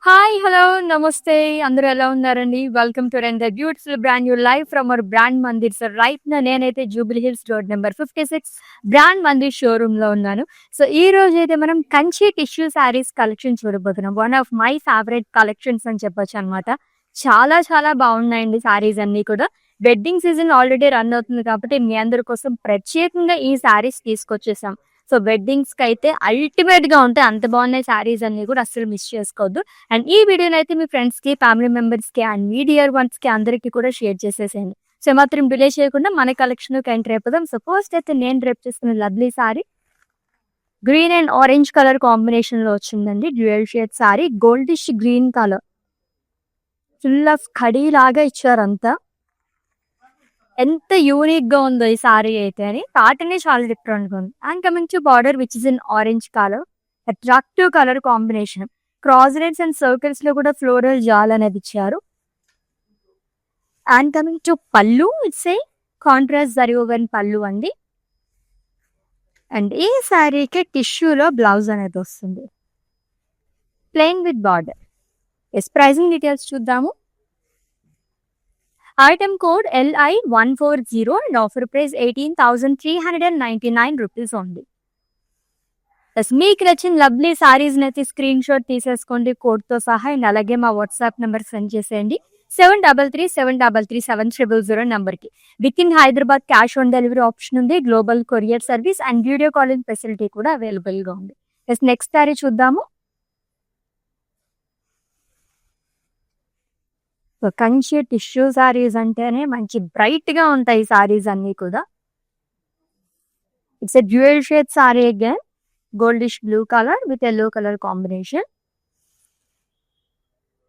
Hi! Hello! నమస్తే. అందరూ ఎలా ఉన్నారండి? Welcome to another beautiful brand new live from our brand Mandir. So, right now నేనైతే Jubilee Hills road number 56 brand Mandir షోరూమ్‌లో ఉన్నాను. సో, ఈ రోజైతే మనం కంచి టిష్యూ శారీస్ కలెక్షన్ చూడబోతున్నాం. One of my favourite collections అని చెప్పొచ్చనమాట. చాలా చాలా బాగున్నాయండి శారీస్ అన్నీ కూడా. వెడ్డింగ్ సీజన్ ఆల్రెడీ రన్ అవుతుంది కాబట్టి మీ అందరి కోసం ప్రత్యేకంగా ఈ శారీస్ తీసుకొచ్చేసాం. సో, వెడ్డింగ్స్‌కైతే అల్టిమేట్‌గా ఉంటాయి. అంత బాగున్నాయి శారీస్ అన్నీ కూడా అస్సలు మిస్ చేసుకోవద్దు. అండ్ ఈ వీడియోనైతే మీ ఫ్రెండ్స్‌కి, ఫ్యామిలీ మెంబర్స్‌కి అండ్ మీ డియర్ వన్స్‌కి అందరికీ కూడా షేర్ చేసేసేయండి. సో, ఏమాత్రం డిలే చేయకుండా మన కలెక్షన్‌లోకి ఎంటర్ అయిపోదాం. సో, ఫస్ట్ అయితే నేను డ్రెప్ చేసుకున్న lovely sorry green and orange colour కాంబినేషన్‌లో వచ్చిందండి. Dual shade sari goldish green colour. Full of khadi లాగా ఇచ్చారంతా. ఎంత యూనిక్‌గా ఉందో ఈ సారీ అయితే అని. ప్యాటర్నే చాలా డిఫరెంట్‌గా ఉంది. And coming to border which is in orange colour. Attractive colour combination. Cross lines and circles లో కూడా ఫ్లోరల్ జాల్ అనేది ఇచ్చారు. అండ్ కమింగ్ టు పళ్ళు it's a contrast zari woven pallu అండి. అండ్ ఈ శారీకి టిష్యూలో బ్లౌజ్ అనేది వస్తుంది. Plain with border. Yes pricing details చూద్దాము. Item code LI140 and offer price 18,399 rupees only. మీకు నచ్చిన లవ్లీ సారీస్ అయితే స్క్రీన్ షాట్ తీసేసుకోండి కోడ్తో సహా. అండ్ అలాగే మా వాట్సాప్ నెంబర్ సెండ్ చేసేయండి 7337337700 నెంబర్కి. With in Hyderabad cash on delivery option ఉంది. Global courier service and video calling facility కూడా అవైలబుల్గా ఉంది. నెక్స్ట్ సారీ చూద్దాము. కంచి టిష్యూ సారీస్ అంటేనే మంచి బ్రైట్ గా ఉంటాయి సారీస్ అన్ని కూడా. It's a dual shade sorry again. Goldish blue colour with yellow colour combination.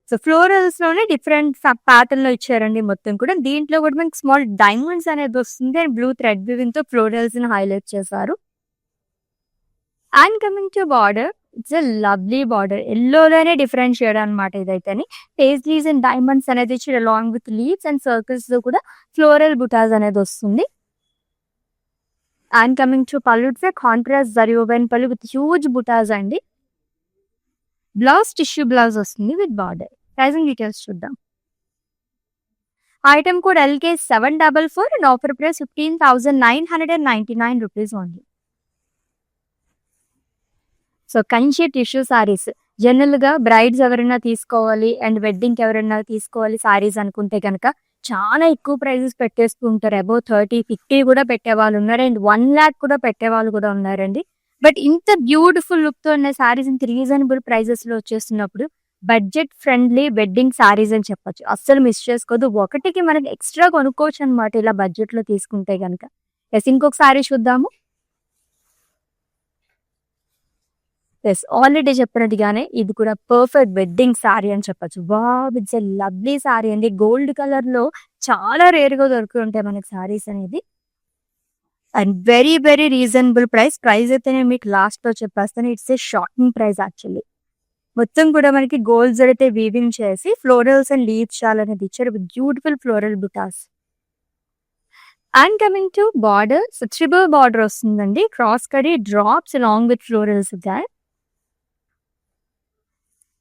So florals లోనే డిఫరెంట్ ప్యాటర్న్ లో ఇచ్చారండి మొత్తం కూడా. దీంట్లో కూడా మనకి స్మాల్ డైమండ్స్ అనేది వస్తుంది అండ్ బ్లూ థ్రెడ్ వీవింగ్ తో ఫ్లోరల్స్ ని హైలైట్ చేశారు. And coming to border it's a lovely border. ఎల్లోలోనే డిఫరెంట్ షేడ్ అనమాట ఇదైతే. పేజ్లీస్ అండ్ డైమండ్స్ అనేది ఇచ్చి along with leaves and circles లో కూడా ఫ్లోరల్ బుటాస్ అనేది వస్తుంది. అండ్ కమింగ్ టు పళ్ళు it's a contrast zari woven pallu with huge butas అండి. బ్లౌజ్ టిష్యూ బ్లౌజ్ వస్తుంది విత్ బార్డర్. ప్రైజింగ్ డీటెయిల్స్ చూద్దాం. Item code LK744 and offer price 15,999 rupees only. So Kanchi tissue saris general గా brides ఎవరైనా తీసుకోవాలి అండ్ వెడ్డింగ్ ఎవరైనా తీసుకోవాలి సారీస్ అనుకుంటే కనుక చాలా ఎక్కువ ప్రైజెస్ పెట్టేస్తూ ఉంటారు. అబౌవ్ 30-50 కూడా పెట్టే వాళ్ళు ఉన్నారు అండ్ 1 lakh కూడా పెట్టే వాళ్ళు కూడా ఉన్నారండి. బట్ ఇంత బ్యూటిఫుల్ లుక్ తో ఉన్న సారీస్ ఇంత రీజనబుల్ ప్రైజెస్ లో వచ్చేస్తున్నప్పుడు బడ్జెట్ ఫ్రెండ్లీ వెడ్డింగ్ సారీస్ అని చెప్పొచ్చు. అస్సలు మిస్ చేసుకోవద్దు. ఒకటికి మనకి ఎక్స్ట్రా కొనుక్కోవచ్చు అనమాట ఇలా బడ్జెట్ లో తీసుకుంటే కనుక. ఎస్ ఇంకొక సారీ చూద్దాము. ఎస్ ఆల్రెడీ చెప్పినట్టుగానే ఇది కూడా పర్ఫెక్ట్ వెడ్డింగ్ సారీ అని చెప్పొచ్చు. Wow it's a lovely sorry అండి. గోల్డ్ కలర్ లో చాలా రేర్ గా దొరుకుతుంటాయి మనకి సారీస్ అనేది. And very very reasonable price. Price అయితే నేను మీకు లాస్ట్ లో చెప్పేస్తాను. It's a shocking price actually. మొత్తం కూడా మనకి గోల్డ్ జరీతో వీవింగ్ చేసి ఫ్లోరల్స్ అండ్ లీవ్స్ షాల్ అనేది ఇచ్చారు with beautiful floral butas. And coming to border triple border వస్తుందండి. క్రాస్ కడీ drops along with florals that.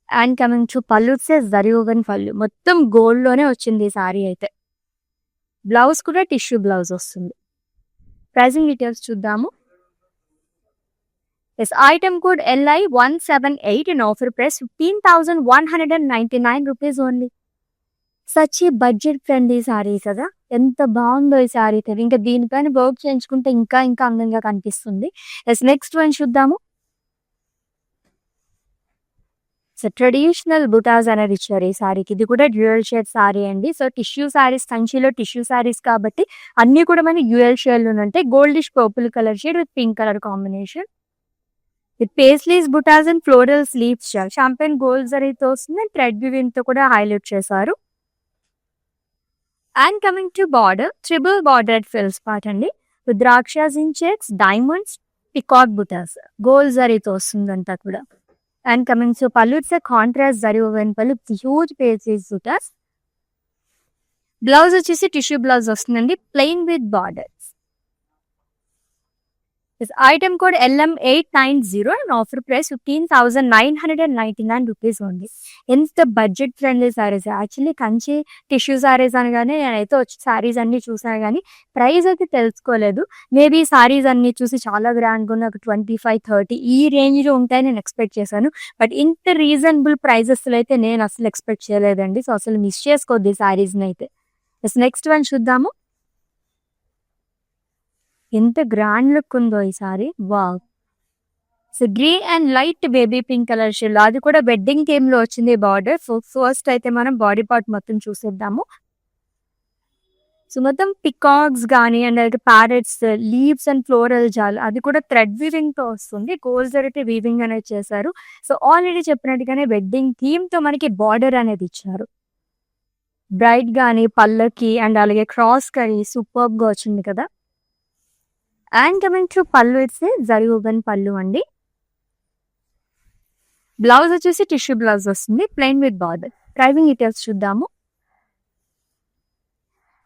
And coming to pallu zari woven పళ్ళు. మొత్తం గోల్డ్ లోనే వచ్చింది ఈ సారీ అయితే. బ్లౌజ్ కూడా టిష్యూ బ్లౌజ్ వస్తుంది. ప్రైజింగ్ డీటెయిల్స్ చూద్దాము. Yes item code LI178 and offer price 15,199 rupees only. Such budget friendly sari కదా. ఎంత బాగుందో ఈ సారీ అయితే. ఇంకా దీనిపైన వర్క్ చేయించుకుంటే ఇంకా ఇంకా అందంగా కనిపిస్తుంది. ఎస్ నెక్స్ట్ వన్ చూద్దాము. సో ట్రెడిషనల్ బుటాస్ అనేది ఇచ్చారు ఈ సారీకి. ఇది కూడా డ్యూయల్ షేడ్ సారీ అండి. సో టిష్యూ సారీస్ కంచిలో టిష్యూ సారీస్ కాబట్టి అన్ని కూడా మనకి డ్యూయల్ షేడ్ లో ఉంటాయి. Goldish purple colour shade with pink colour combination with paisleys butas and floral sleeves షాల్. షాంపెన్ గోల్డ్ జరీతో వస్తుంది అండ్ థ్రెడ్ వీవింగ్ తో కూడా హైలైట్ చేశారు. And coming to border triple border fills part అండి విత్ ద్రాక్షాస్ in checks diamonds peacock butas gold జరీతో వస్తుందంతా కూడా. And coming to pallu, it's a contrast zari woven pallu with huge paisley buttas. Blouse వచ్చేసి tissue blouse వస్తుందండి plain with borders. Item code LM890 and offer price 15,999 rupees ఉంది. ఎంత budget friendly saris. Actually Kanchi tissue saris అనగానే నేనైతే వచ్చి సారీస్ అన్ని చూసాను కానీ ప్రైస్ అయితే తెలుసుకోలేదు. మేబీ సారీస్ అన్ని చూసి చాలా గ్రాండ్గా ఉన్న ఒక 25-30 ఈ రేంజ్లో ఉంటాయని నేను ఎక్స్పెక్ట్ చేశాను. బట్ ఇంత రీజనబుల్ ప్రైజెస్లో అయితే నేను అసలు ఎక్స్పెక్ట్ చేయలేదండి. సో అసలు మిస్ చేసుకోవద్దు ఈ సారీస్ని అయితే. నెక్స్ట్ వన్ చూద్దాము. ఎంత గ్రాండ్ లుక్ ఉందో ఈ sorry. Wow. So green and light baby pink colour shade, అది కూడా వెడ్డింగ్ థీమ్ లో వచ్చింది బార్డర్. ఫస్ట్ అయితే మనం బాడీ పార్ట్ మొత్తం చూసేద్దాము. సో మొత్తం పికాక్స్ కానీ అండ్ అలాగే ప్యారెట్స్, లీవ్స్ అండ్ ఫ్లోరల్ జాల్, అది కూడా థ్రెడ్ వీవింగ్ తో వస్తుంది. గోల్స్ అయితే వీవింగ్ అనేది చేశారు. సో ఆల్రెడీ చెప్పినట్టుగానే వెడ్డింగ్ థీమ్ తో మనకి బార్డర్ అనేది ఇచ్చారు. బ్రైట్ గానీ పళ్ళకి అండ్ అలాగే క్రాస్ కానీ సూపర్ గా వచ్చింది కదా. అండ్ కమింగ్ టు పళ్ళు ఇట్స్ జరీ ఓపెన్ పళ్ళు అండి. బ్లౌజ్ వచ్చేసి టిష్యూ బ్లౌజ్ వస్తుంది plain with border. Pricing details చూద్దాము.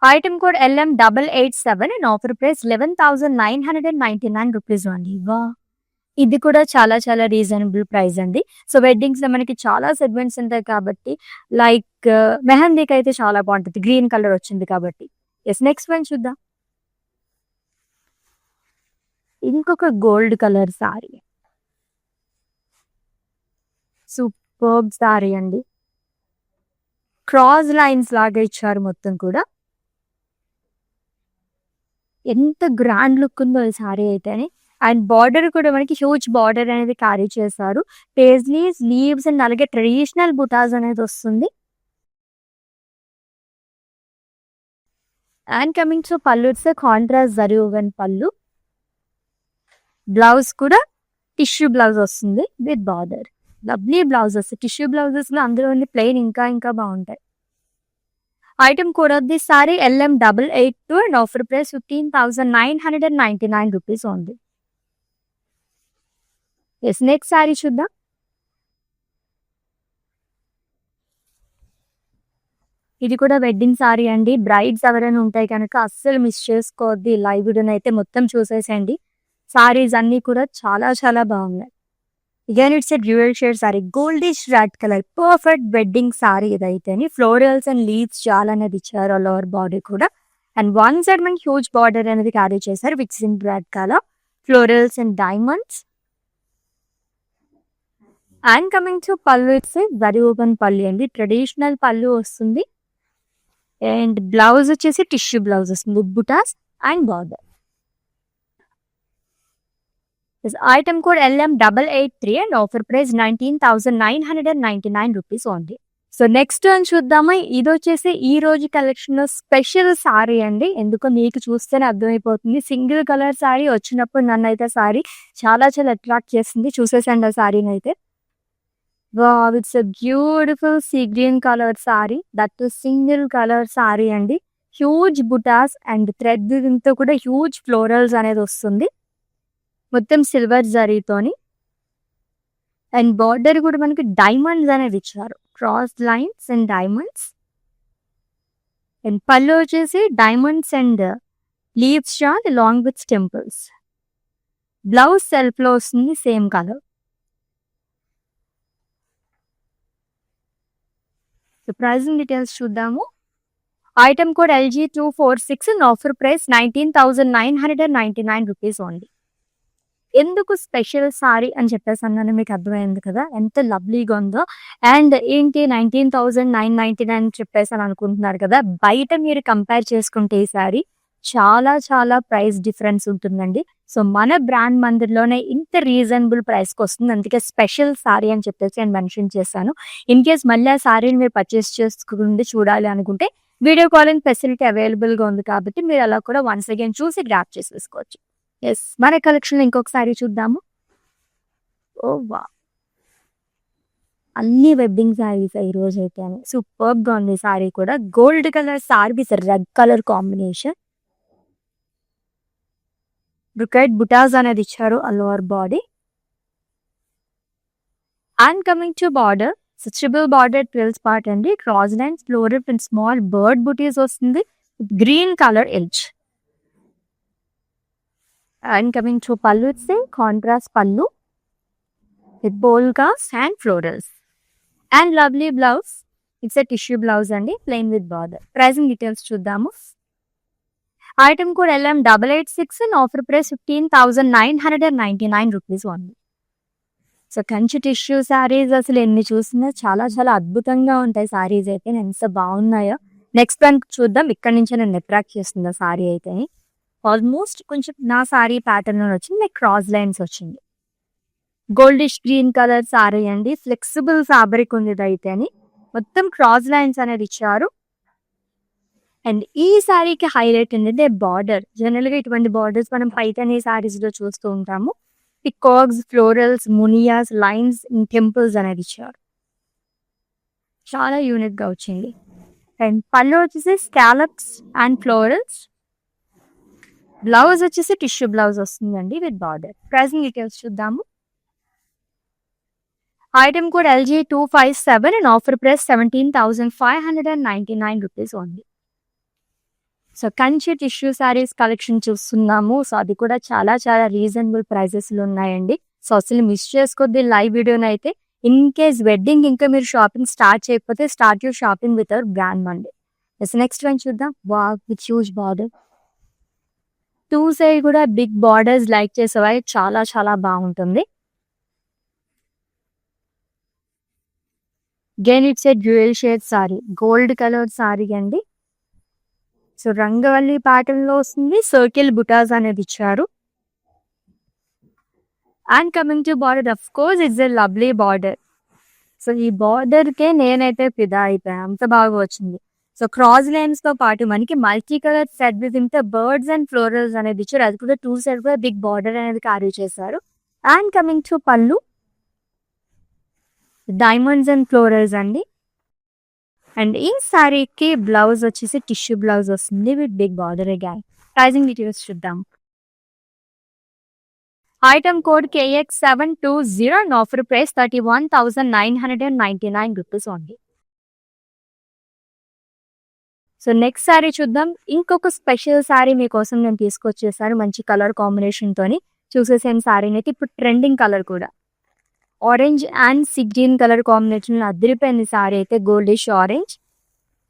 Item code LM887 and offer price 11,999 rupees అండి. వా, ఇది కూడా చాలా చాలా రీజనబుల్ ప్రైస్ అండి. సో వెడ్డింగ్స్ లో మనకి చాలా సెగ్మెంట్స్ ఉంటాయి కాబట్టి లైక్ మెహందీకి అయితే చాలా బాగుంటుంది, గ్రీన్ కలర్ వచ్చింది కాబట్టి. నెక్స్ట్ వన్ చూద్దాం. ఇంకొక gold colour sorry, superb sorry అండి. క్రాస్ లైన్స్ లాగా ఇచ్చారు మొత్తం కూడా. ఎంత గ్రాండ్ లుక్ ఉందో ఈ సారీ అయితేనే. అండ్ బార్డర్ కూడా మనకి హ్యూజ్ బార్డర్ అనేది క్యారీ చేశారు. పేజ్లీస్, లీవ్స్ అండ్ అలాగే ట్రెడిషనల్ బుటాస్ అనేది వస్తుంది. అండ్ కమింగ్ టు పళ్ళు ఇట్స్ కాంట్రాస్ట్ జరీ ఓవెన్ పళ్ళు. బ్లౌజ్ కూడా టిష్యూ బ్లౌజ్ వస్తుంది with border. Lovely blouses. Tissue blouses లో అందులో ప్లెయిన్ ఇంకా ఇంకా బాగుంటాయి. Item code of this sorry LM882 and offer price 15,999 rupees ఉంది. నెక్స్ట్ సారీ చూద్దాం. ఇది కూడా వెడ్డింగ్ సారీ అండి. బ్రైడ్స్ ఎవరైనా ఉంటాయి కనుక అస్సలు మిస్ చేసుకోవద్దు. లైవ్ అయితే మొత్తం చూసేసండి. సారీస్ అన్ని కూడా చాలా చాలా బాగున్నాయి. Again it's a dual shade sari, goldish red colour, perfect wedding sari ఇదైతే. ఫ్లోరల్స్ అండ్ లీవ్స్ చాలా అనేది ఇచ్చారు ఆల్ ఓవర్ బాడీ కూడా. అండ్ వన్ సైడ్ మనకి హ్యూజ్ బార్డర్ అనేది క్యారీ చేశారు with in red colour, florals and diamonds. And coming to పళ్ళు it's very open pallu అండి. ట్రెడిషనల్ పళ్ళు వస్తుంది. అండ్ బ్లౌజ్ వచ్చేసి టిష్యూ బ్లౌజ్ వస్తుంది, butas and border. Item code LM883 and offer price 19,999 rupees ఉంది. So next అని చూద్దామా. ఇది వచ్చేసి ఈ రోజు కలెక్షన్ లో స్పెషల్ సారీ అండి. ఎందుకో మీకు చూస్తేనే అర్థమైపోతుంది. సింగిల్ కలర్ సారీ వచ్చినప్పుడు నన్ను అయితే సారీ చాలా చాలా అట్రాక్ట్ చేసింది. చూసేసండి ఆ సారీని అయితే. Wow, it's a beautiful see green colour sorry, that single colour sari అండి. హ్యూజ్ బుటాస్ అండ్ థ్రెడ్ తో కూడా హ్యూజ్ ఫ్లోరల్స్ అనేది వస్తుంది. మొత్తం సిల్వర్ జరీతోని. అండ్ బార్డర్ కూడా మనకి డైమండ్స్ అనేది ఇచ్చారు, cross lines and diamonds. And పళ్ళు వచ్చేసి డైమండ్స్ అండ్ లీవ్స్ షాట్ along with temples. Blouse self లో వస్తుంది same colour. So pricing details చూద్దాము. Item code LG246 and offer price 19,999 rupees only. ఎందుకు స్పెషల్ సారీ అని చెప్పేసి అన్నాను మీకు అర్థమైంది కదా ఎంత లవ్లీగా ఉందో. అండ్ ఏంటి 19,999 చెప్పేసి అని అనుకుంటున్నారు కదా. బయట మీరు కంపేర్ చేసుకుంటే ఈ సారీ చాలా చాలా ప్రైస్ డిఫరెన్స్ ఉంటుందండి. సో మన బ్రాండ్ మందిర్లోనే ఇంత రీజనబుల్ ప్రైస్కి వస్తుంది. అందుకే స్పెషల్ సారీ అని చెప్పేసి నేను మెన్షన్ చేశాను. ఇన్ కేస్ మళ్ళీ ఆ సారీని మీరు పర్చేస్ చేసుకుంటే చూడాలి అనుకుంటే వీడియో కాలింగ్ ఫెసిలిటీ అవైలబుల్గా ఉంది కాబట్టి మీరు అలా కూడా వన్స్ అగైన్ చూసి గ్రాప్ చేసేసుకోవచ్చు. మన కలెక్షన్ లో ఇంకొక సారీ చూద్దాము. ఓ వా, అన్ని వెడ్డింగ్ సారీస్ ఈ రోజు అయితే. సూపర్ గా ఉంది సారీ కూడా. Gold colour sari with red colour combination. బ్రుకెట్ బుటాస్ అనేది ఇచ్చారు all over body. And coming to border, triple border twills part అండి. Cross lines, floral and small bird buties వస్తుంది. Green colour edge. And coming to పళ్ళు, it's a contrast pallu with polkas and florals and lovely blouse. It's a tissue blouse అండి, plain with border. Pricing details చూద్దాము. Item code LM886 and offer price 15,999 rupees only. So Kanchi tissue saris అసలు ఎన్ని చూసినా చాలా చాలా అద్భుతంగా ఉంటాయి శారీస్ అయితే, ఎంత బాగున్నాయో. నెక్స్ట్ వన్ చూద్దాం. ఇక్కడ నుంచి నేను అట్రాక్ట్ చేస్తుంది ఆ శారీ అయితే. ఆల్మోస్ట్ కొంచెం నా శారీ ప్యాటర్న్ వచ్చింది, లైక్ క్రాస్ లైన్స్ వచ్చింది. గోల్డిష్ గ్రీన్ కలర్ శారీ అండి, ఫ్లెక్సిబుల్ ఫ్యాబ్రిక్ ఉంది అయితే అని. మొత్తం క్రాస్ లైన్స్ అనేది ఇచ్చారు. అండ్ ఈ శారీకి హైలైట్ ఏంటంటే బార్డర్. జనరల్గా ఇటువంటి బార్డర్స్ మనం పైతని శారీస్ లో చూస్తూ ఉంటాము. పికాక్స్, ఫ్లోరల్స్, మునియాస్, లైన్స్, టెంపుల్స్ అనేది ఇచ్చారు. చాలా యూనిక్ గా వచ్చింది. అండ్ పళ్ళు వచ్చేసి స్కాలప్స్ అండ్ ఫ్లోరల్స్. బ్లౌజ్ వచ్చేసి టిష్యూ బ్లౌజ్ వస్తుందండి విత్ బార్డర్. ప్రైసింగ్ డీటెయిల్స్ చూద్దాము. Item code LG257 and offer price 17,599 rupees only. So Kanchi tissue saris collection చూస్తున్నాము. సో అది కూడా చాలా చాలా రీజనబుల్ ప్రైజెస్లో ఉన్నాయండి. సో అసలు మిస్ చేసుకోద్ది లైవ్ వీడియోని అయితే. ఇన్ కేస్ వెడ్డింగ్ ఇంకా మీరు షాపింగ్ స్టార్ట్ చేయకపోతే start your shopping with our brand Monday. Next one చూద్దాం. Wow, with huge border. Two side కూడా బిగ్ బార్డర్స్ లైక్ చేసేవాయి చాలా చాలా బాగుంటుంది. గెన్ it's a dual shade sari, gold colour sari అండి. సో రంగవల్లి ప్యాటర్న్ లో వస్తుంది, సర్కిల్ బుటాస్ అనేది ఇచ్చారు. And coming to border, of course it's a lovely border. So ఈ బార్డర్ కే నేనైతే ఫిదా అయిపోయాను, అంత బాగా వచ్చింది. సో క్రాస్ లైన్స్ తో పాటు మనకి మల్టీ కలర్ సెట్ విత్ ఇంత బర్డ్స్ అండ్ ఫ్లోరల్స్ అనేది ఇచ్చారు. అది కూడా టూ సైడ్ కూడా బిగ్ బార్డర్ అనేది క్యారీ చేశారు. అండ్ కమింగ్ టు పళ్ళు, డైమండ్స్ అండ్ ఫ్లోరల్స్ అండి. అండ్ ఈ శారీకి బ్లౌజ్ వచ్చేసి టిష్యూ బ్లౌజ్ వస్తుంది with big border again. Pricing details చూద్దాం. Item code KX720 and offer price 31,999 rupees only. So next sari చూద్దాం. ఇంకొక స్పెషల్ శారీ మీకోసం నేను తీసుకొచ్చేసాను, మంచి కలర్ కాంబినేషన్ తోని. చూసేసేం శారీని అయితే ఇప్పుడు ట్రెండింగ్ కలర్ కూడా orange and see green colour combination లో అదిరిపోయింది శారీ అయితే, goldish orange.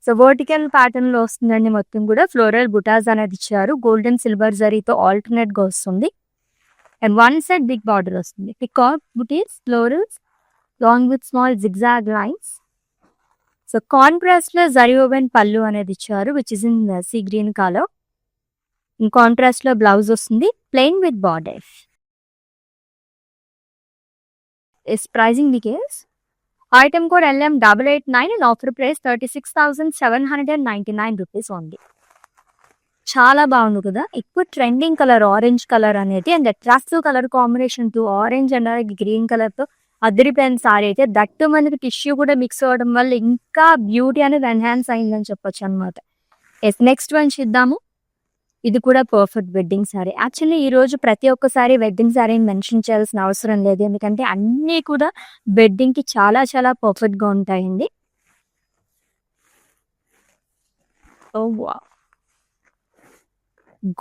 So vertical pattern లో వస్తుందండి. మొత్తం కూడా ఫ్లోరల్ బుటాస్ అనేది ఇచ్చారు. గోల్డెన్ సిల్వర్ జరీతో ఆల్టర్నేట్ గా వస్తుంది. And one side big border వస్తుంది. Peacock butis, florals long with small zigzag lines. So contrast లో జరీ ఓవెన్ పళ్ళు అనేది ఇచ్చారు which is in sea green colour. In contrast లో బ్లౌజ్ వస్తుంది plain with border. Is pricing details. Item code LM889 and offer price 36,799 rupees only. చాలా బాగుంది కదా. ఎక్కువ ట్రెండింగ్ కలర్ ఆరెంజ్ కలర్ అనేది and attractive colour combination to orange and green colour తో అదిరిపోయిన sorry అయితే. That మనకి టిష్యూ కూడా మిక్స్ అవ్వడం వల్ల ఇంకా బ్యూటీ అనేది ఎన్హాన్స్ అయిందని చెప్పొచ్చు అనమాట. నెక్స్ట్ వన్ చూద్దాము. ఇది కూడా పర్ఫెక్ట్ వెడ్డింగ్ శారీ. యాక్చువల్లీ ఈ రోజు ప్రతి ఒక్కసారి వెడ్డింగ్ శారీని మెన్షన్ చేయాల్సిన అవసరం లేదు, ఎందుకంటే అన్నీ కూడా వెడ్డింగ్ కి చాలా చాలా పర్ఫెక్ట్ గా ఉంటాయండి.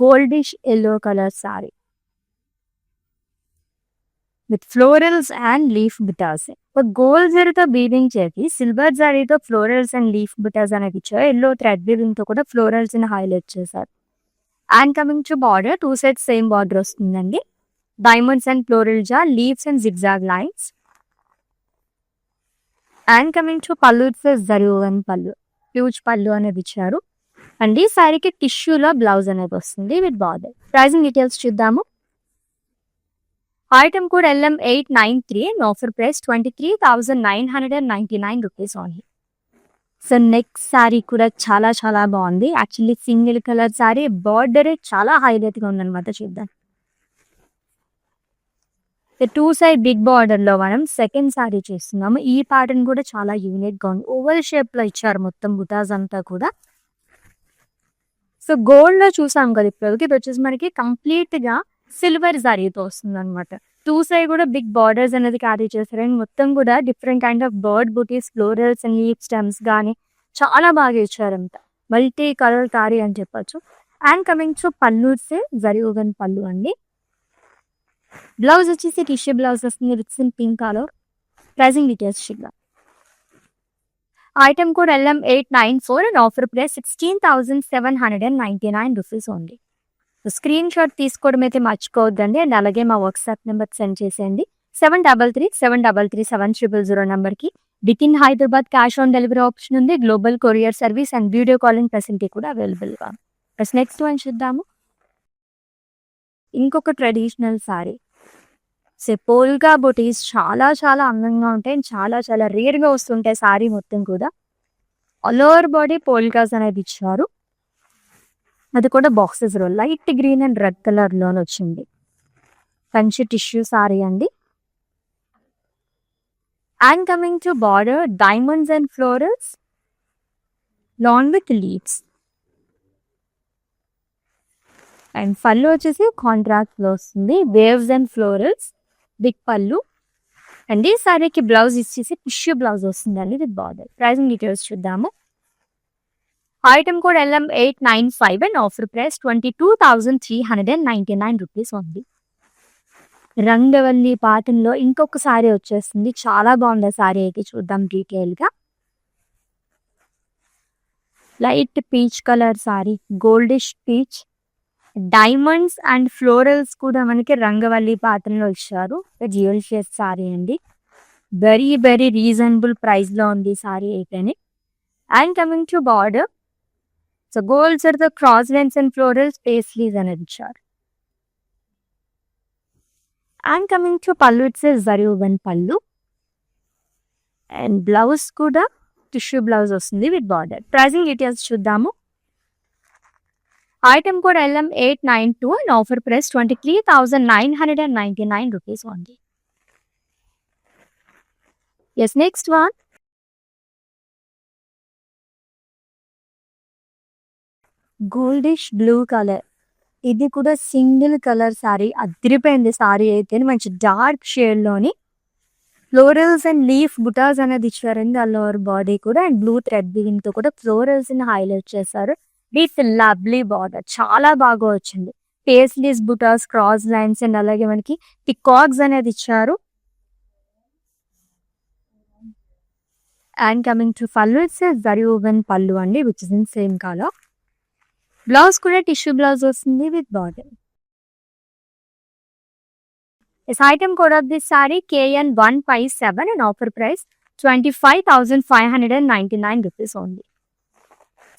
Goldish yellow colour sari with florals and leaf butas. Gold జరీతో బీడింగ్ చేసి సిల్వర్ జరీతో ఫ్లోరల్స్ అండ్ లీఫ్ బుటాస్ అనేది ఇచ్చారు. ఎల్లో థ్రెడ్ బీడింగ్ తో కూడా ఫ్లోరల్స్ ని హైలైట్ చేశారు. And coming to border, two sides same border వస్తుందండి. డైమండ్స్ అండ్ ఫ్లోరల్ జార్, leaves and zigzag lines. And coming to పళ్ళు, జరీవన్ పళ్ళు, హ్యూజ్ పళ్ళు అనేది ఇచ్చారు. అండ్ ఈ శారీకి టిష్యూలో బ్లౌజ్ అనేది వస్తుంది విత్ బార్డర్. ప్రైజింగ్ డీటెయిల్స్ చూద్దాము. Item code LM893 and offer price 23,999 rupees only. So next sari కూడా చాలా చాలా బాగుంది. Actually single colour sari, border చాలా హైలైట్ గా ఉందన్నమాట. చూద్దాం. టూ సైడ్ బిగ్ బార్డర్ లో మనం సెకండ్ శారీ చేస్తున్నాము. ఈ ప్యాటర్న్ కూడా చాలా యూనిక్ గా ఉంది. ఓవల్ షేప్ లో ఇచ్చారు మొత్తం బుటాస్ అంతా కూడా. సో గోల్డ్ లో చూసాం కదా ఇప్పుడు, ఇది వచ్చేసి మనకి కంప్లీట్ గా సిల్వర్ జరీతో వస్తుంది అనమాట. టూ సైడ్ కూడా బిగ్ బార్డర్స్ అనేది క్యారీ చేస్తారు. అండ్ మొత్తం కూడా different kind of bird buttis, florals and leaf stems కానీ చాలా బాగా ఇచ్చారంట. మల్టీ కలర్ శారీ అని చెప్పొచ్చు. And coming to pallu, zari woven pallu అండి. బ్లౌజ్ వచ్చేసి టిష్యూ బ్లౌజ్ వస్తుంది with in pink colour. Pricing details చూద్దాం. Item code LM894 and offer price 16,799 rupees only. Screen shot తీసుకోవడం అయితే మర్చిపోవద్దండి. అండ్ అలాగే మా వాట్సాప్ నెంబర్ సెండ్ చేసేయండి 7337337000 నెంబర్కి. With in Hyderabad cash on delivery option ఉంది. Global courier service and video calling facility కూడా అవైలబుల్గా. నెక్స్ట్ వన్ చూద్దాము. ఇంకొక ట్రెడిషనల్ సారీ. పోల్కా బుటీస్ చాలా చాలా అందంగా ఉంటాయి. చాలా చాలా రేర్గా వస్తుంటాయి సారీ మొత్తం కూడా. ఆల్ ఓవర్ బాడీ పోల్కాస్ అనేది ఇచ్చారు. అది కూడా బాక్సెస్ లో light green and red colour లోనే వచ్చింది. కంచి టిష్యూ సారీ అండి. And coming to border diamonds and florals long with leaves. And పళ్ళు వచ్చేసి కాంట్రాక్ట్ లో వస్తుంది. వేవ్స్ అండ్ ఫ్లోరల్స్ బిగ్ పళ్ళు. అండ్ ఈ సారీకి బ్లౌజ్ ఇచ్చేసి టిష్యూ బ్లౌజ్ వస్తుందండి విత్ బార్డర్. ప్రైజింగ్ డీటెయిల్స్ చూద్దాము. Item code LM895 and offer price 22,399 rupees ఉంది. రంగవల్లి పాటంలో ఇంకొక సారీ వచ్చేస్తుంది. చాలా బాగుంది సారీ అయితే. చూద్దాం డీటెయిల్ గా. Light peach colour sari, goldish peach, diamonds and florals కూడా మనకి రంగవల్లి పాటంలో ఇచ్చారు. జ్యువెల్ షేప్ సారీ అండి. వెరీ వెరీ రీజనబుల్ ప్రైస్ లో ఉంది సారీ అయితేనే. And coming to border, so golds are the cross lines and florals paisleys అనేది ఇచ్చారు. అండ్ కమింగ్ టు పళ్ళు, ఇట్స్ జరీ వన్ పళ్ళు. అండ్ బ్లౌజ్ కూడా టిష్యూ బ్లౌజ్ వస్తుంది విత్ బార్డర్. ప్రైజింగ్ డీటెయిల్స్ చూద్దాము. Item code LM892 and offer price 23,999 rupees only. Yes, next one. Goldish blue colour. ఇది కూడా single colour sari. అదిరిపోయింది సారీ అయితే. మంచి డార్క్ షేడ్ లోని ఫ్లోరల్స్ అండ్ లీఫ్ బుటాస్ అనేది ఇచ్చారండి. లోవర్ బాడీ కూడా అండ్ బ్లూ థ్రెడ్ తో కూడా ఫ్లోరల్స్ ని హైలైట్ చేశారు. With lovely border. చాలా బాగా వచ్చింది. Paisleys butas, cross lines and అలాగే మనకి పికాక్స్ అనేది ఇచ్చారు. అండ్ కమింగ్ టు పళ్ళు, ఇట్స్ జరీ వన్ పళ్ళు అండి which is in same colour. Blouse కూడా టిష్యూ బ్లౌజ్ వస్తుంది with border. Item code of this sari KN157 and offer price 25,599 rupees only.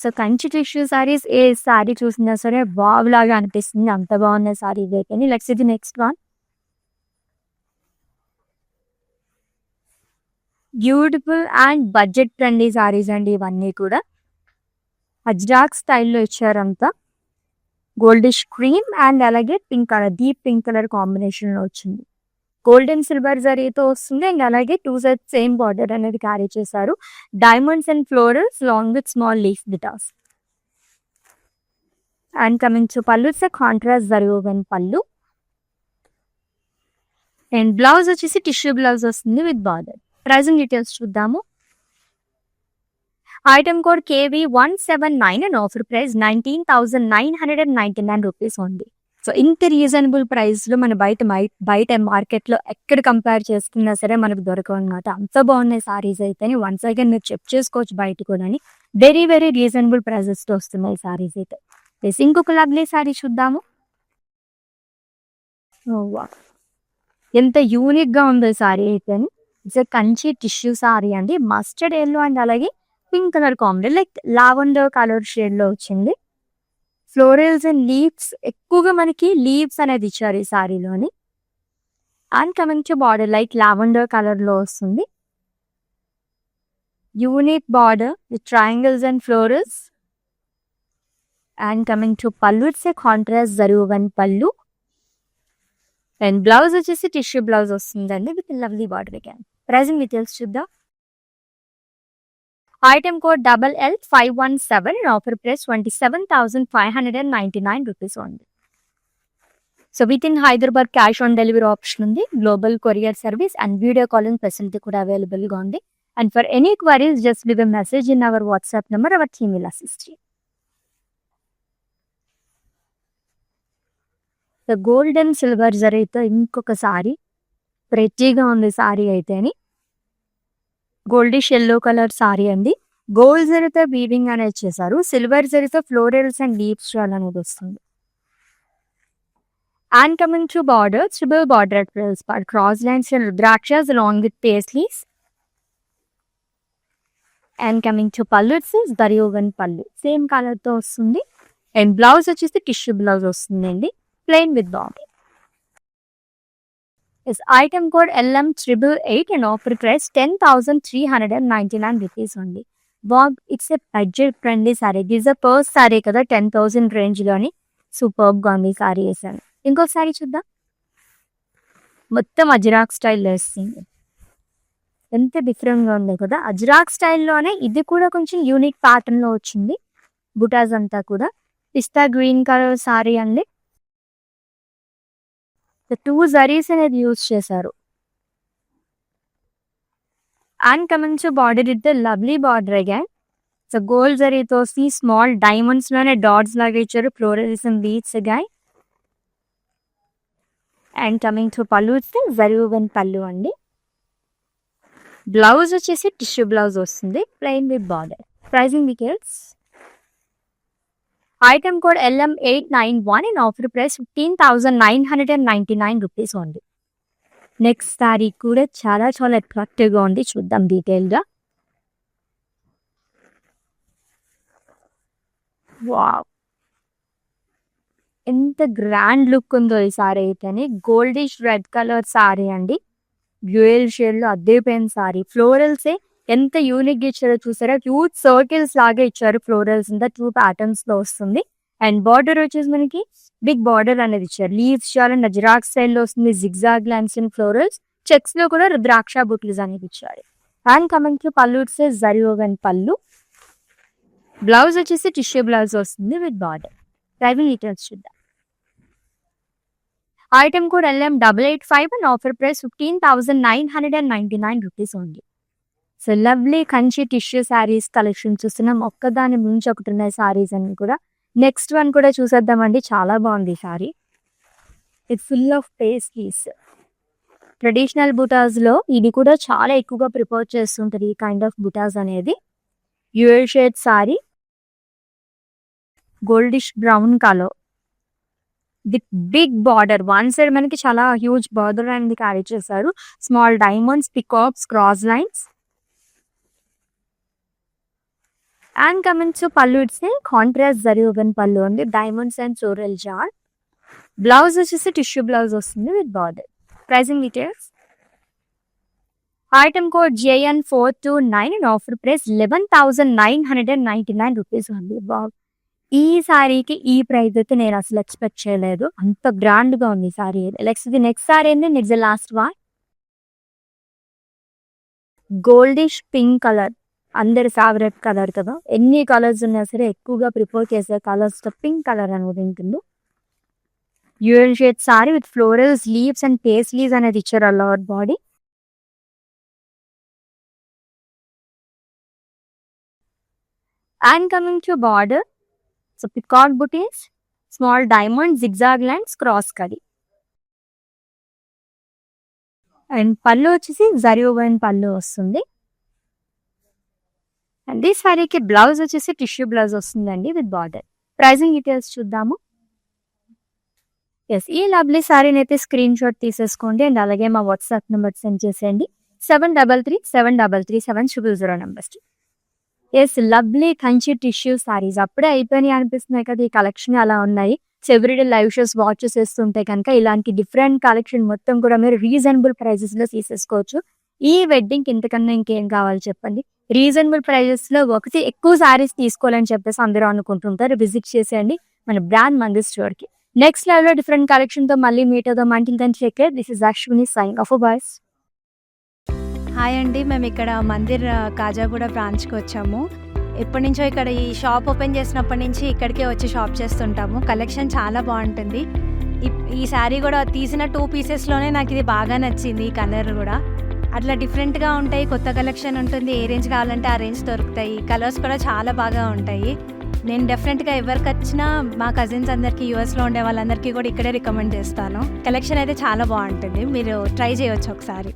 So Kanchi tissue saris ఏ సారీ చూసినా సరే వావ్ లాగా అనిపిస్తుంది. అంత బాగున్న సారీ ఇదైతే. Let's see the next one. Beautiful and budget friendly saris అండి ఇవన్నీ కూడా. అజ్రాక్ స్టైల్లో ఇచ్చారంతా. గోల్డిష్ క్రీమ్ అండ్ అలాగే pink colour, deep pink colour combination లో వచ్చింది. గోల్డెన్ సిల్వర్ జరీతో వస్తుంది. అండ్ అలాగే టూ సైడ్ సేమ్ బార్డర్ అనేది క్యారీ చేశారు. Diamonds and florals long with small leaf butas. And coming to పళ్ళు, ఇట్స్ కాంట్రాస్ట్ జరీ వన్ పళ్ళు. అండ్ బ్లౌజ్ వచ్చేసి టిష్యూ బ్లౌజ్ వస్తుంది విత్ బార్డర్. ప్రైజింగ్ డీటెయిల్స్ చూద్దాము. Item code KV179 and offer price 19,999 rupees ఉంది. So ఇంత రీజనబుల్ ప్రైస్ లో మన బయట మార్కెట్ లో ఎక్కడ కంపేర్ చేసుకున్నా సరే మనకు దొరకవు అనమాట. అంత బాగున్నాయి సారీస్ అయితే. వన్స్ అగైన్ మీరు చెక్ చేసుకోవచ్చు బయట కూడా. వెరీ వెరీ రీజనబుల్ ప్రైజెస్ తో వస్తున్నాయి సారీస్ అయితే. ఇంకొక లవ్లీ సారీ చూద్దాము. ఎంత యూనిక్ గా ఉంది సారీ అయితే. ఇట్స్ కంచి టిష్యూ సారీ అండి. మస్టర్డ్ ఎల్లో అండ్ అలాగే pink colour combination, like lavender colour shade లో వచ్చింది. ఫ్లోరల్స్ అండ్ లీవ్స్, ఎక్కువగా మనకి లీవ్స్ అనేది ఇచ్చారు ఈ సారీలోని. And coming to border, like lavender colour లో వస్తుంది. Unique border with triangles and florals. And coming to పళ్ళు, ఇట్స్ కాంట్రాస్ట్ జరీ వన్ పళ్ళు. అండ్ బ్లౌజ్ వచ్చేసి టిష్యూ బ్లౌజ్ వస్తుందండి with lovely border again. Pricing details చూద్దాం. Item code LL517 and offer price 27,599 rupees ఉంది. So with in Hyderabad cash on delivery option ఉంది. Global courier service and video calling facility కూడా available గా ఉంది. And for any queries just leave a message in our WhatsApp number. Our team will assist you. Golden silver జరీతో ఇంకొక సారీ, ప్రెట్టీగా ఉంది సారీ అయితేని. Goldish yellow colour sari అండి. గోల్డ్ జరీతో వీవింగ్ అనేది చేశారు. సిల్వర్ జరీతో ఫ్లోరల్స్ అండ్ లీవ్స్ స్టాల్ అనేది వస్తుంది. And coming to border, triple border cross lines and రుద్రాక్షస్ along with paisleys. And coming to పళ్ళు, ఇట్స్ దరియోగన్ పళ్ళు సేమ్ కలర్ తో వస్తుంది. అండ్ బ్లౌజ్ వచ్చేసి టిష్యూ బ్లౌజ్ వస్తుందండి, plain with border. Is item code LM888 and offer price 10,399 rupees only. Bob, it's a budget friendly saree. This is a first saree కదా 10,000 range లోని superb గా ఉంది sorry వేసాను. ఇంకో సారీ చూద్దాం. మొత్తం అజ్రాక్ స్టైల్ వేస్తుంది. ఎంత డిఫరెంట్ గా ఉంది కదా. అజ్రాక్ స్టైల్లోనే ఇది కూడా కొంచెం యూనిక్ ప్యాటర్న్ లో వచ్చింది. బుటాస్ అంతా కూడా పిస్తా గ్రీన్ కలర్ సారీ అండి. 2 జరీస్ అనేది యూజ్ చేశారు. And coming to border, it the lovely border again. So gold జరీతో స్మాల్ డైమండ్స్ లోనే డాట్స్ లాగా ఇచ్చారు, florals and beads again. And coming to పళ్ళు, జరీవన్ పళ్ళు అండి. బ్లౌజ్ వచ్చేసి టిష్యూ బ్లౌజ్ వస్తుంది, plain with border. Pricing details. Item code LM891 and offer price 15,999 rupees only. Next sari కూడా చాలా చాలా అట్రాక్టివ్ గా ఉంది, చూద్దాం డీటెయిల్ గా. వావ్, ఎంత గ్రాండ్ లుక్ ఉందో ఈ సారీ అయితేనే. గోల్డిష్ రెడ్ కలర్ సారీ అండి, డ్యూయల్ షేడ్ లో అద్దెపోయిన సారీ. ఫ్లోరల్స్ ఎంత యూనిక్ గా ఇచ్చారో చూసారా, క్యూట్ సర్కిల్స్ లాగా ఇచ్చారు. ఫ్లోరల్స్ ఇంత 2 ప్యాటర్న్స్ లో వస్తుంది. అండ్ బార్డర్ వచ్చేసి మనకి బిగ్ బార్డర్ అనేది ఇచ్చారు. లీవ్స్ చాలా నజరాక్ స్టైల్లో వస్తుంది. Zigzag lines and florals, checks లో కూడా రుద్రాక్ష బుట్లీస్ అనేది ఇచ్చారు. అండ్ కమింగ్ టు పళ్ళు, ఇట్స్ జరీవన్ పళ్ళు. బ్లౌజ్ వచ్చేసి టిష్యూ బ్లౌజ్ వస్తుంది విత్ బార్డర్. ప్రైజింగ్ డీటెయిల్స్ చూద్దాం. Item code LM885 and offer price 15,999 rupees only. So lovely Kanchi tissue saris collection చూస్తున్నాం. ఒక్కదాని ముంచి ఒకటి ఉన్నాయి శారీస్ అన్ని కూడా. నెక్స్ట్ వన్ కూడా చూసేద్దామండి, చాలా బాగుంది sari. It's full of paisleys. Traditional బుటాస్ లో ఇది కూడా చాలా ఎక్కువగా ప్రిపేర్ చేస్తుంటారు ఈ కైండ్ ఆఫ్ బుటాస్ అనేది. Dual shade sari, goldish brown colour with big border. One side మనకి చాలా హ్యూజ్ బార్డర్ అనేది క్యారీ చేశారు. Small diamonds, peacocks, cross lines. And coming to పళ్ళు, ఇట్స్ కాంట్రాస్ట్ జరీవన్ పళ్ళు అండి, డైమండ్స్ అండ్ ఫ్లోరల్ జార్. బ్లౌజ్ వచ్చేసి టిష్యూ బ్లౌజ్ వస్తుంది with border. Pricing details. Item code JN429 and offer price 11,999 rupees ఉంది. బాబ్, ఈ సారీకి ఈ ప్రైస్ అయితే నేను అసలు ఎక్స్పెక్ట్ చేయలేదు, అంత గ్రాండ్ గా ఉంది సారీ. నెక్స్ట్ సారీ ఏంటి, next last one. Goldish pink colour, అందరి ఫేవరెట్ కలర్ కదా. ఎన్ని కలర్స్ ఉన్నా సరే ఎక్కువగా ప్రిఫర్ చేసే కలర్స్ పింక్ కలర్ అనేది ఉంటుంది. Dual shade sari with florals, leaves and paisleys అనేది ఇచ్చారు all over body. And coming to border, so peacock బుటీస్, small diamond, zigzag lines, cross కడి. అండ్ పళ్ళు వచ్చేసి జరీవన్ పళ్ళు వస్తుంది. అండ్ ఈ సారీకి బ్లౌజ్ వచ్చేసి టిష్యూ బ్లౌజ్ వస్తుందండి విత్ బార్డర్. ప్రైజింగ్ డీటెయిల్స్ చూద్దాము. ఎస్, ఈ లవ్లీ సారీని అయితే స్క్రీన్ షాట్ తీసేసుకోండి అండ్ అలాగే మా వాట్సాప్ నెంబర్ సెండ్ చేసేయండి. 7337337000 numbers. Yes, lovely Kanchi tissue saris అప్పుడే అయిపోయినాయి అనిపిస్తున్నాయి కదా, ఈ కలెక్షన్ అలా ఉన్నాయి. ఎవ్రీడే లైవ్ షోస్ వాచ్ చేస్తుంటే కనుక ఇలాంటి డిఫరెంట్ కలెక్షన్ మొత్తం కూడా మీరు రీజనబుల్ ప్రైజెస్ లో తీసేసుకోవచ్చు. ఈ వెడ్డింగ్ ఇంతకన్నా ఇంకేం కావాలి చెప్పండి. రీజనబుల్ ప్రైజెస్ లో ఒకటి ఎక్కువ సారీస్ తీసుకోవాలని చెప్పేసి అందరూ అనుకుంటుంటారు. విజిట్ చేసేయండి మన బ్రాండ్ మందిర్ స్టోర్ కి. నెక్స్ట్ లెవెల్ లో డిఫరెంట్ కలెక్షన్ తో మళ్ళీ మీట్ అవుదాం. Until then take care. This is Ashwini signing off. Boys. Hi అండి, మేము ఇక్కడ మందిర్ కాజాగూడ బ్రాంచ్కి వచ్చాము. ఎప్పటి నుంచో ఇక్కడ ఈ షాప్ ఓపెన్ చేసినప్పటి నుంచి ఇక్కడికే వచ్చి షాప్ చేస్తుంటాము. కలెక్షన్ చాలా బాగుంటుంది. ఈ శారీ కూడా తీసిన 2 పీసెస్లోనే నాకు ఇది బాగా నచ్చింది. ఈ కలర్ కూడా అట్లా డిఫరెంట్గా ఉంటాయి, కొత్త కలెక్షన్ ఉంటుంది. ఏ రేంజ్ కావాలంటే ఆ రేంజ్ దొరుకుతాయి. కలర్స్ కూడా చాలా బాగా ఉంటాయి. నేను డెఫినెట్గా ఎవరికి వచ్చినా మా కజిన్స్ అందరికీ యూఎస్లో ఉండే వాళ్ళందరికీ కూడా ఇక్కడే రికమెండ్ చేస్తాను. కలెక్షన్ అయితే చాలా బాగుంటుంది, మీరు ట్రై చేయవచ్చు ఒకసారి.